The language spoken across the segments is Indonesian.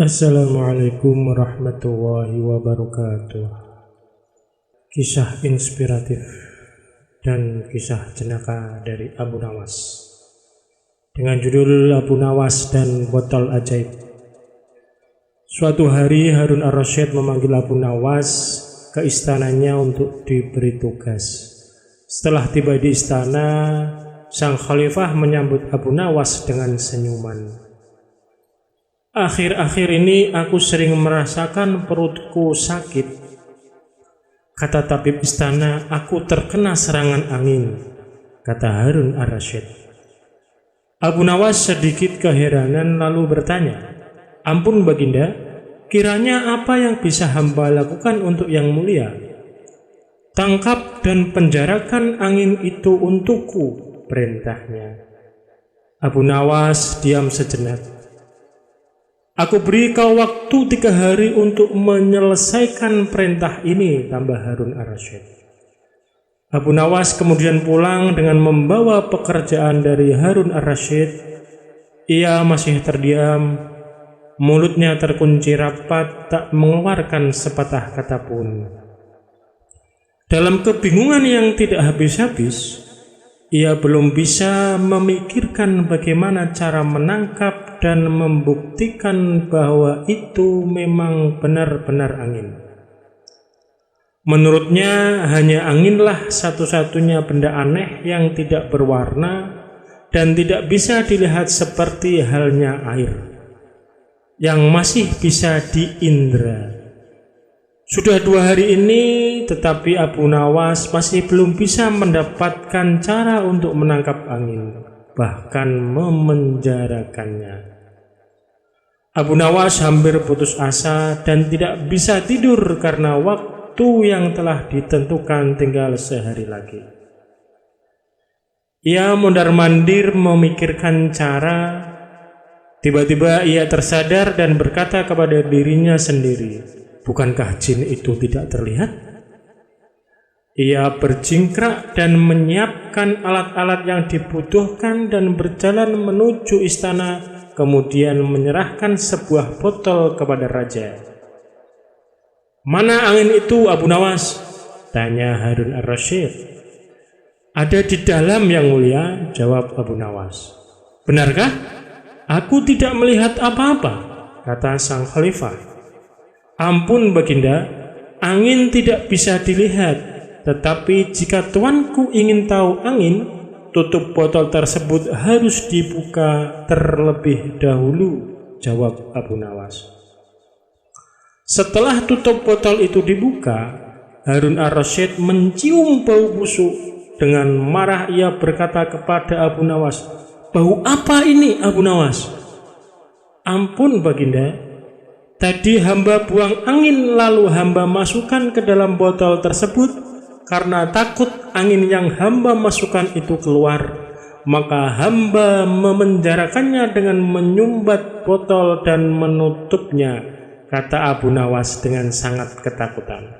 Assalamualaikum warahmatullahi wabarakatuh. Kisah inspiratif dan kisah jenaka dari Abu Nawas dengan judul Abu Nawas dan Botol Ajaib. Suatu hari Harun ar-Rasyid memanggil Abu Nawas ke istananya untuk diberi tugas. Setelah tiba di istana, sang khalifah menyambut Abu Nawas dengan senyuman. Akhir-akhir ini aku sering merasakan perutku sakit. Kata tabib istana, aku terkena serangan angin, kata Harun ar-Rasyid. Abu Nawas sedikit keheranan lalu bertanya, ampun baginda, kiranya apa yang bisa hamba lakukan untuk yang mulia? Tangkap dan penjarakan angin itu untukku, perintahnya. Abu Nawas diam sejenak. Aku beri kau waktu 3 hari untuk menyelesaikan perintah ini, tambah Harun ar-Rasyid. Abu Nawas kemudian pulang dengan membawa pekerjaan dari Harun ar-Rasyid. Ia masih terdiam, mulutnya terkunci rapat, tak mengeluarkan sepatah kata pun. Dalam kebingungan yang tidak habis-habis, ia belum bisa memikirkan bagaimana cara menangkap dan membuktikan bahwa itu memang benar-benar angin. Menurutnya hanya anginlah satu-satunya benda aneh yang tidak berwarna dan tidak bisa dilihat seperti halnya air, yang masih bisa diindra. Sudah 2 hari ini, tetapi Abu Nawas masih belum bisa mendapatkan cara untuk menangkap angin, bahkan memenjarakannya. Abu Nawas hampir putus asa dan tidak bisa tidur karena waktu yang telah ditentukan tinggal sehari lagi. Ia mondar-mandir memikirkan cara. Tiba-tiba ia tersadar dan berkata kepada dirinya sendiri, bukankah jin itu tidak terlihat? Ia berjingkrak dan menyiapkan alat-alat yang dibutuhkan dan berjalan menuju istana, kemudian menyerahkan sebuah botol kepada raja. Mana angin itu, Abu Nawas? Tanya Harun ar-Rasyid. Ada di dalam, yang mulia, jawab Abu Nawas. Benarkah? Aku tidak melihat apa-apa, kata sang khalifah. Ampun baginda, angin tidak bisa dilihat, tetapi jika tuanku ingin tahu angin, tutup botol tersebut harus dibuka terlebih dahulu, jawab Abu Nawas. Setelah tutup botol itu dibuka, Harun ar-Rasyid mencium bau busuk. Dengan marah ia berkata kepada Abu Nawas, bau apa ini, Abu Nawas? Ampun baginda, tadi hamba buang angin lalu hamba masukkan ke dalam botol tersebut karena takut angin yang hamba masukkan itu keluar, maka hamba memenjarakannya dengan menyumbat botol dan menutupnya, kata Abu Nawas dengan sangat ketakutan.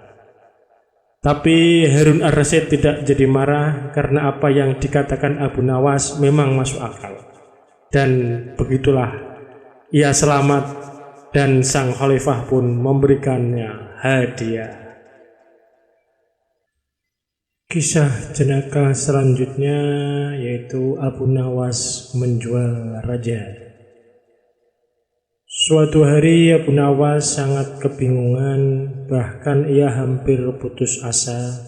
Tapi Harun ar-Rasyid tidak jadi marah karena apa yang dikatakan Abu Nawas memang masuk akal. Dan begitulah ia selamat dan sang khalifah pun memberikannya hadiah. Kisah jenaka selanjutnya yaitu Abu Nawas menjual raja. Suatu hari Abu Nawas sangat kebingungan, bahkan ia hampir putus asa.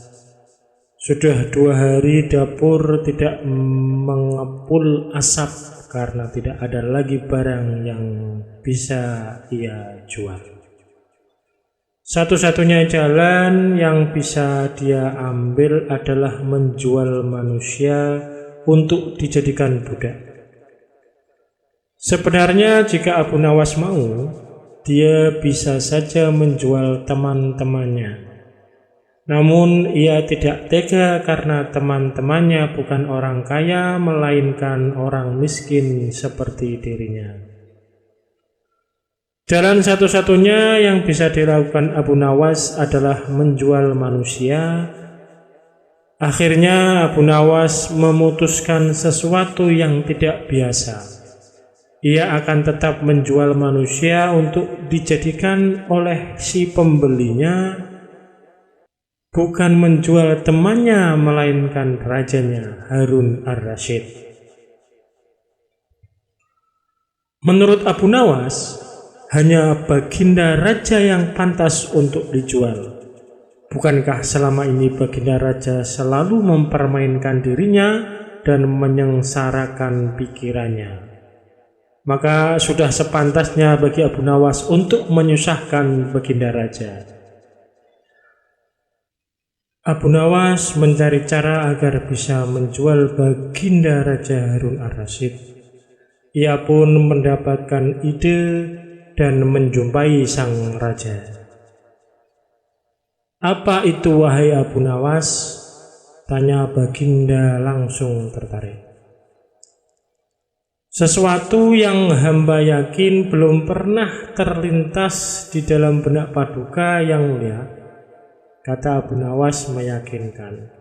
Sudah 2 hari dapur tidak mengepul asap karena tidak ada lagi barang yang bisa ia jual. Satu-satunya jalan yang bisa dia ambil adalah menjual manusia untuk dijadikan budak. Sebenarnya jika Abu Nawas mau, dia bisa saja menjual teman-temannya. Namun ia tidak tega karena teman-temannya bukan orang kaya, melainkan orang miskin seperti dirinya. Jalan satu-satunya yang bisa dilakukan Abu Nawas adalah menjual manusia. Akhirnya Abu Nawas memutuskan sesuatu yang tidak biasa. ia akan tetap menjual manusia untuk dijadikan oleh si pembelinya, bukan menjual temannya melainkan rajanya, Harun ar-Rasyid. Menurut Abu Nawas, hanya baginda raja yang pantas untuk dijual. Bukankah selama ini baginda raja selalu mempermainkan dirinya dan menyengsarakan pikirannya? Maka sudah sepantasnya bagi Abu Nawas untuk menyusahkan baginda raja. Abu Nawas mencari cara agar bisa menjual baginda Raja Harun ar-Rasyid. Ia pun mendapatkan ide dan menjumpai sang raja. "Apa itu, wahai Abu Nawas?" tanya baginda langsung tertarik. "Sesuatu yang hamba yakin belum pernah terlintas di dalam benak Paduka yang mulia," kata Abu Nawas meyakinkan.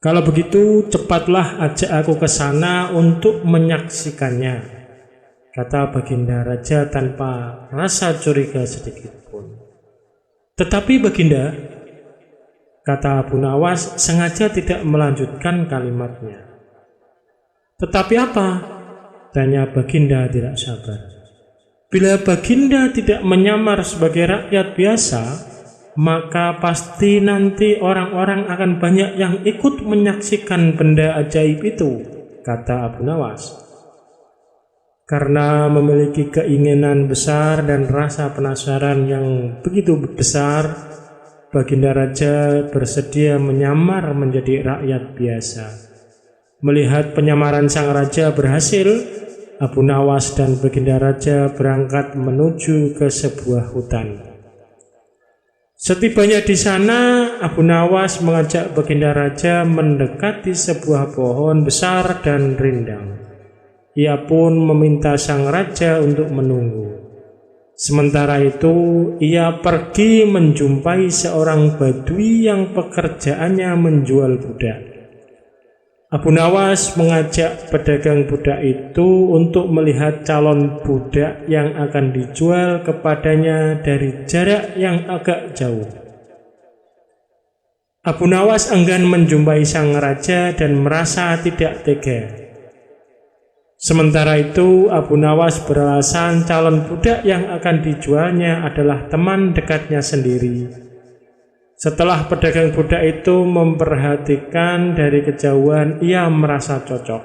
"Kalau begitu cepatlah ajak aku ke sana untuk menyaksikannya," kata baginda raja tanpa rasa curiga sedikit pun. "Tetapi baginda," kata Abu Nawas sengaja tidak melanjutkan kalimatnya. "Tetapi apa?" tanya baginda tidak sabar. "Bila baginda tidak menyamar sebagai rakyat biasa, maka pasti nanti orang-orang akan banyak yang ikut menyaksikan benda ajaib itu," kata Abu Nawas. Karena memiliki keinginan besar dan rasa penasaran yang begitu besar, baginda raja bersedia menyamar menjadi rakyat biasa. Melihat penyamaran sang raja berhasil, Abu Nawas dan baginda raja berangkat menuju ke sebuah hutan. Setibanya di sana, Abu Nawas mengajak baginda raja mendekati sebuah pohon besar dan rindang. Ia pun meminta sang raja untuk menunggu. Sementara itu, ia pergi menjumpai seorang badui yang pekerjaannya menjual budak. Abu Nawas mengajak pedagang budak itu untuk melihat calon budak yang akan dijual kepadanya dari jarak yang agak jauh. Abu Nawas enggan menjumpai sang raja dan merasa tidak tega. Sementara itu, Abu Nawas beralasan calon budak yang akan dijualnya adalah teman dekatnya sendiri. Setelah pedagang budak itu memperhatikan dari kejauhan, ia merasa cocok.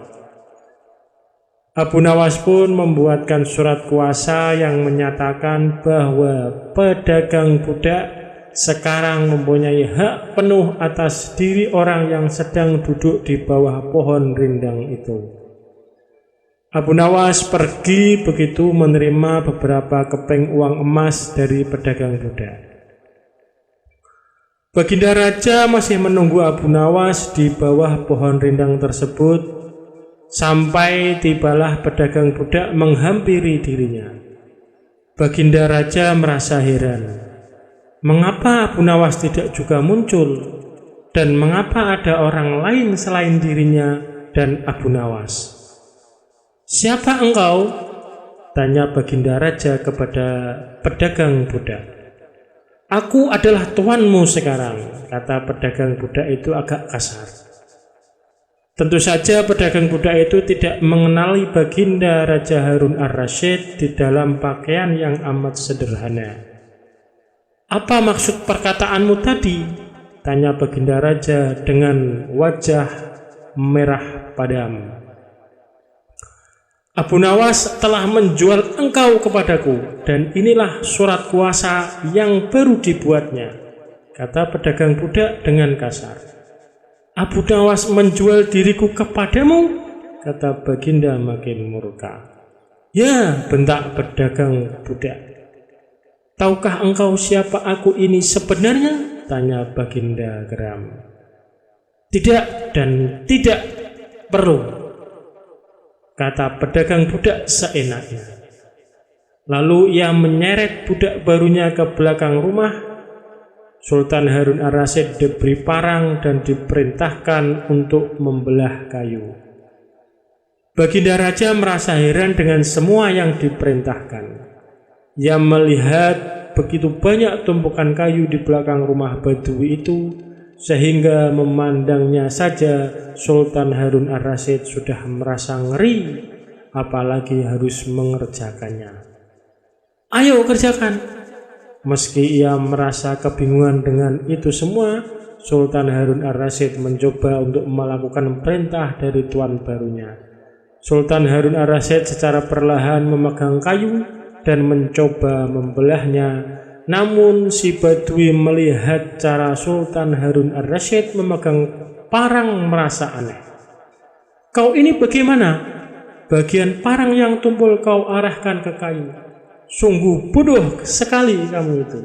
Abu Nawas pun membuatkan surat kuasa yang menyatakan bahwa pedagang budak sekarang mempunyai hak penuh atas diri orang yang sedang duduk di bawah pohon rindang itu. Abu Nawas pergi begitu menerima beberapa keping uang emas dari pedagang budak. Baginda raja masih menunggu Abu Nawas di bawah pohon rindang tersebut sampai tibalah pedagang budak menghampiri dirinya. Baginda raja merasa heran. Mengapa Abu Nawas tidak juga muncul? Dan mengapa ada orang lain selain dirinya dan Abu Nawas? "Siapa engkau?" tanya baginda raja kepada pedagang budak. "Aku adalah tuanmu sekarang," kata pedagang budak itu agak kasar. Tentu saja pedagang budak itu tidak mengenali baginda Raja Harun ar-Rasyid di dalam pakaian yang amat sederhana. "Apa maksud perkataanmu tadi?" tanya baginda raja dengan wajah merah padam. "Abu Nawas telah menjual engkau kepadaku, dan inilah surat kuasa yang baru dibuatnya," kata pedagang budak dengan kasar. "Abu Nawas menjual diriku kepadamu?" kata baginda makin murka. "Ya," bentak pedagang budak. "Tahukah engkau siapa aku ini sebenarnya?" tanya baginda geram. "Tidak dan tidak perlu," kata pedagang budak seenaknya. Lalu ia menyeret budak barunya ke belakang rumah. Sultan Harun ar-Rasyid diberi parang dan diperintahkan untuk membelah kayu. Baginda Raja merasa heran dengan semua yang diperintahkan. Ia melihat begitu banyak tumpukan kayu di belakang rumah Badui itu, sehingga memandangnya saja Sultan Harun ar-Rasyid sudah merasa ngeri, apalagi harus mengerjakannya. Ayo kerjakan. Meski ia merasa kebingungan dengan itu semua, Sultan Harun ar-Rasyid mencoba untuk melakukan perintah dari tuan barunya. Sultan Harun ar-Rasyid secara perlahan memegang kayu dan mencoba membelahnya. Namun si Badui melihat cara Sultan Harun ar-Rasyid memegang parang merasa aneh. Kau ini bagaimana? Bagian parang yang tumpul kau arahkan ke kayu. Sungguh bodoh sekali kamu itu.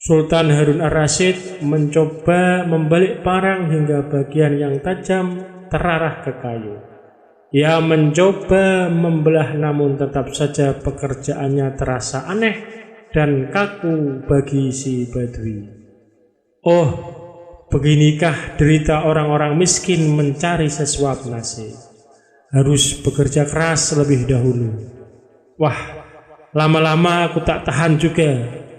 Sultan Harun ar-Rasyid mencoba membalik parang hingga bagian yang tajam terarah ke kayu. Ia mencoba membelah, namun tetap saja pekerjaannya terasa aneh dan kaku bagi si Badui. Oh, beginikah derita orang-orang miskin mencari sesuap nasi. Harus bekerja keras lebih dahulu. Wah, lama-lama aku tak tahan juga,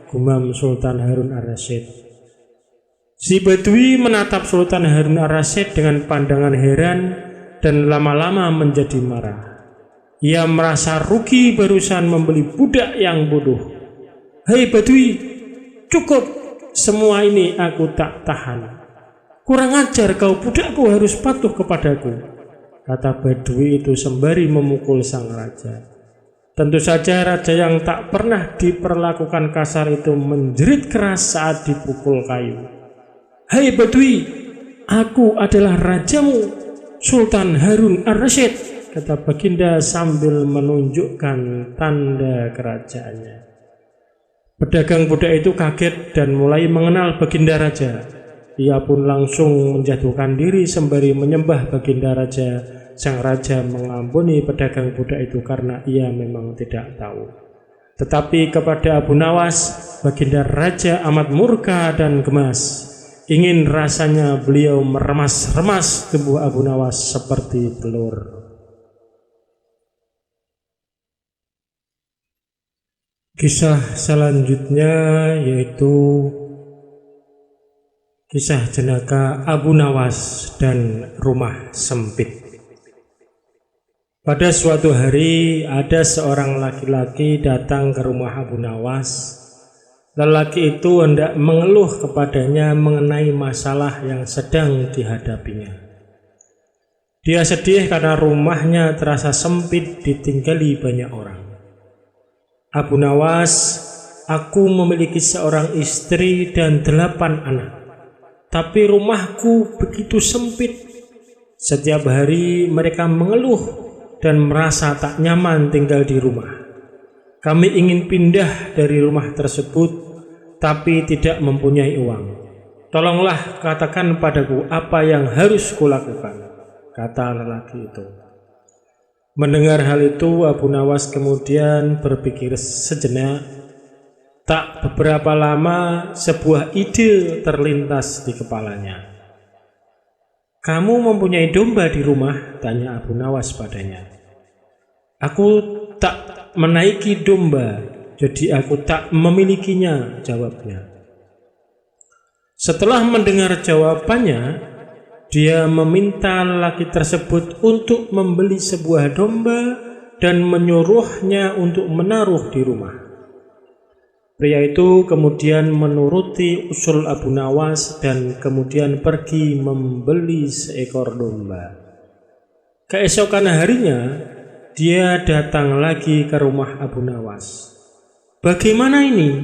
gumam Sultan Harun ar-Rasyid. Si Badui menatap Sultan Harun ar-Rasyid dengan pandangan heran dan lama-lama menjadi marah. Ia merasa rugi barusan membeli budak yang bodoh. Hei Badui, cukup, semua ini aku tak tahan. Kurang ajar kau, budakku harus patuh kepadaku, kata Badui itu sembari memukul sang raja. Tentu saja raja yang tak pernah diperlakukan kasar itu menjerit keras saat dipukul kayu. Hei Badui, aku adalah rajamu, Sultan Harun ar-Rasyid, kata Baginda sambil menunjukkan tanda kerajaannya. Pedagang budak itu kaget dan mulai mengenal Baginda Raja. Ia pun langsung menjatuhkan diri sembari menyembah Baginda Raja. Sang raja mengampuni pedagang budak itu karena ia memang tidak tahu. Tetapi kepada Abu Nawas, Baginda Raja amat murka dan gemas. Ingin rasanya beliau meremas-remas tubuh Abu Nawas seperti telur. Kisah selanjutnya yaitu kisah jenaka Abu Nawas dan rumah sempit. Pada suatu hari ada seorang laki-laki datang ke rumah Abu Nawas. Lelaki itu hendak mengeluh kepadanya mengenai masalah yang sedang dihadapinya. Dia sedih karena rumahnya terasa sempit ditinggali banyak orang. Abu Nawas, aku memiliki seorang istri dan 8 anak. Tapi rumahku begitu sempit. Setiap hari mereka mengeluh dan merasa tak nyaman tinggal di rumah. Kami ingin pindah dari rumah tersebut, tapi tidak mempunyai uang. Tolonglah katakan padaku apa yang harus kulakukan, kata lelaki itu. Mendengar hal itu, Abu Nawas kemudian berpikir sejenak. Tak beberapa lama, sebuah ide terlintas di kepalanya. Kamu mempunyai domba di rumah? Tanya Abu Nawas padanya. Aku tak menaiki domba, jadi aku tak memilikinya, jawabnya. Setelah mendengar jawabannya, dia meminta lelaki tersebut untuk membeli sebuah domba dan menyuruhnya untuk menaruh di rumah. Pria itu kemudian menuruti usul Abu Nawas dan kemudian pergi membeli seekor domba. Keesokan harinya, dia datang lagi ke rumah Abu Nawas. Bagaimana ini?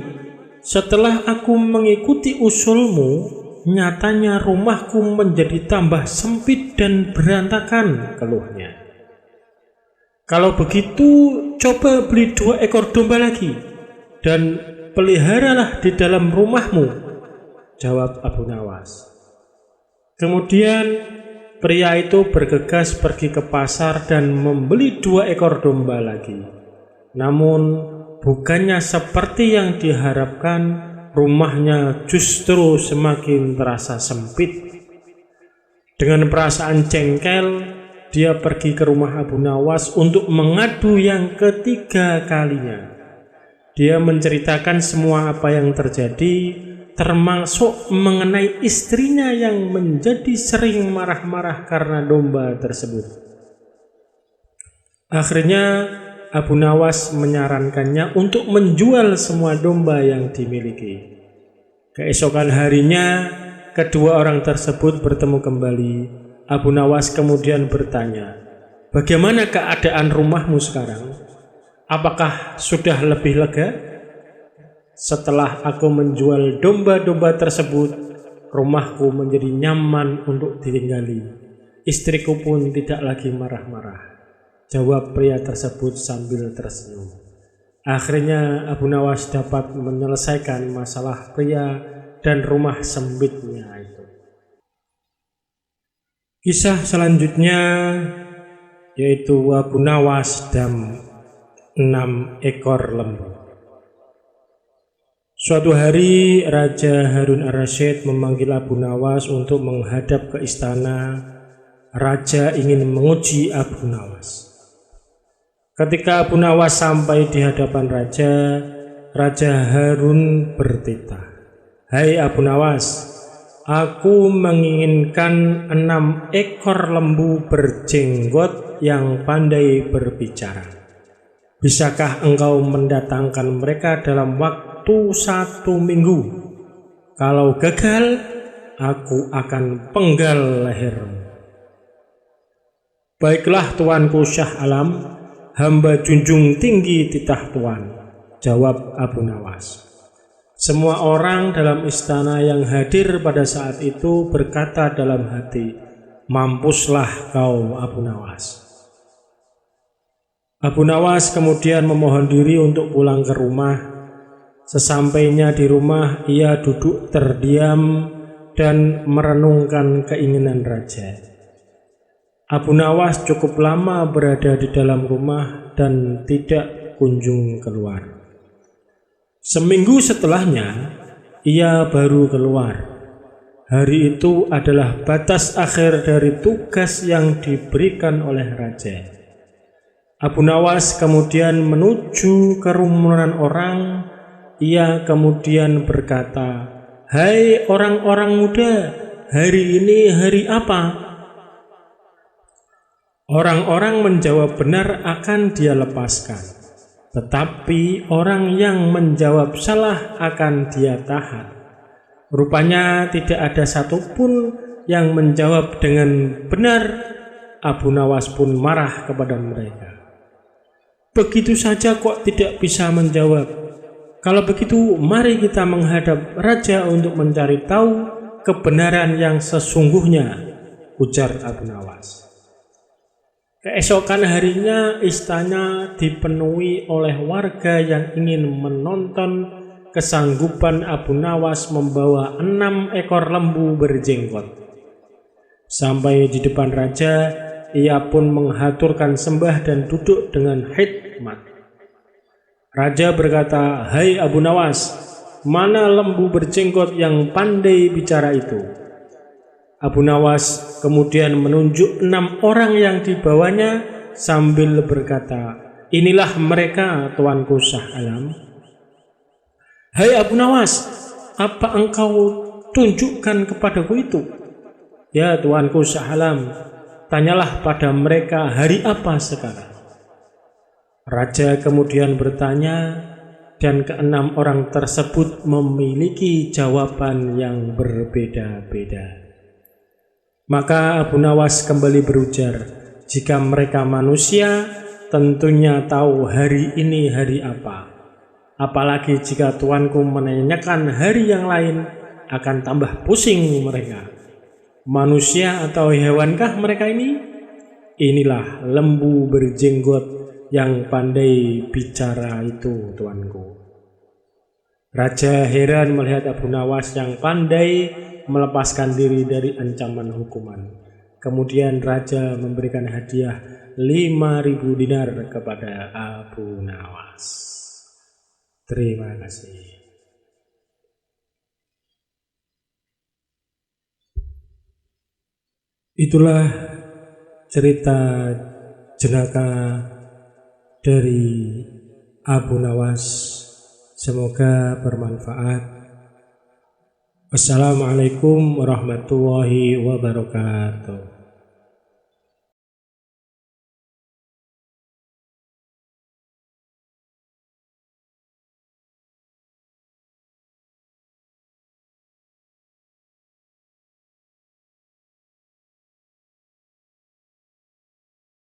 Setelah aku mengikuti usulmu, nyatanya rumahku menjadi tambah sempit dan berantakan, keluhnya. Kalau begitu, coba beli 2 ekor domba lagi dan peliharalah di dalam rumahmu, jawab Abu Nawas. Kemudian pria itu bergegas pergi ke pasar dan membeli 2 ekor domba lagi. Namun bukannya seperti yang diharapkan, rumahnya justru semakin terasa sempit. Dengan perasaan jengkel, dia pergi ke rumah Abu Nawas untuk mengadu yang ketiga kalinya. Dia menceritakan semua apa yang terjadi, termasuk mengenai istrinya yang menjadi sering marah-marah karena domba tersebut. Akhirnya Abu Nawas menyarankannya untuk menjual semua domba yang dimiliki. Keesokan harinya, kedua orang tersebut bertemu kembali. Abu Nawas kemudian bertanya, "Bagaimana keadaan rumahmu sekarang? Apakah sudah lebih lega? Setelah aku menjual domba-domba tersebut, rumahku menjadi nyaman untuk ditinggali. Istriku pun tidak lagi marah-marah," jawab pria tersebut sambil tersenyum. Akhirnya Abu Nawas dapat menyelesaikan masalah pria dan rumah sempitnya itu. Kisah selanjutnya yaitu Abu Nawas dan 6 ekor lembu. Suatu hari Raja Harun ar-Rasyid memanggil Abu Nawas untuk menghadap ke istana. Raja ingin menguji Abu Nawas. Ketika Abu Nawas sampai di hadapan Raja, Raja Harun bertitah, "Hai Abu Nawas, aku menginginkan 6 ekor lembu berjenggot yang pandai berbicara. Bisakah engkau mendatangkan mereka dalam waktu 1 minggu? Kalau gagal, aku akan penggal lehermu." "Baiklah tuanku Syah Alam, hamba junjung tinggi titah tuan," jawab Abu Nawas. Semua orang dalam istana yang hadir pada saat itu berkata dalam hati, "Mampuslah kau Abu Nawas." Abu Nawas kemudian memohon diri untuk pulang ke rumah. Sesampainya di rumah, ia duduk terdiam dan merenungkan keinginan raja. Abu Nawas cukup lama berada di dalam rumah dan tidak kunjung keluar. Seminggu setelahnya, ia baru keluar. Hari itu adalah batas akhir dari tugas yang diberikan oleh raja. Abu Nawas kemudian menuju kerumunan orang. Ia kemudian berkata, "Hai orang-orang muda, hari ini hari apa?" Orang-orang menjawab benar akan dia lepaskan, tetapi orang yang menjawab salah akan dia tahan. Rupanya tidak ada satupun yang menjawab dengan benar. Abu Nawas pun marah kepada mereka. "Begitu saja kok tidak bisa menjawab? Kalau begitu, mari kita menghadap raja untuk mencari tahu kebenaran yang sesungguhnya," ujar Abu Nawas. Keesokan harinya istana dipenuhi oleh warga yang ingin menonton kesanggupan Abu Nawas membawa 6 ekor lembu berjenggot. Sampai di depan raja, ia pun menghaturkan sembah dan duduk dengan khidmat. Raja berkata, "Hai Abu Nawas, mana lembu berjenggot yang pandai bicara itu?" Abu Nawas kemudian menunjuk 6 orang yang dibawanya sambil berkata, "Inilah mereka tuanku Syah Alam." "Hai Abu Nawas, apa engkau tunjukkan kepadaku itu?" "Ya tuanku Syah Alam, tanyalah pada mereka hari apa sekarang." Raja kemudian bertanya, dan ke-6 orang tersebut memiliki jawaban yang berbeda-beda. Maka Abu Nawas kembali berujar, "Jika mereka manusia, tentunya tahu hari ini hari apa. Apalagi jika tuanku menanyakan hari yang lain, akan tambah pusing mereka. Manusia atau hewankah mereka ini? Inilah lembu berjenggot yang pandai bicara itu, tuanku." Raja heran melihat Abu Nawas yang pandai melepaskan diri dari ancaman hukuman. Kemudian raja memberikan hadiah 5.000 dinar kepada Abu Nawas. Terima kasih. Itulah cerita jenaka dari Abu Nawas. Semoga bermanfaat. Wassalamualaikum warahmatullahi wabarakatuh.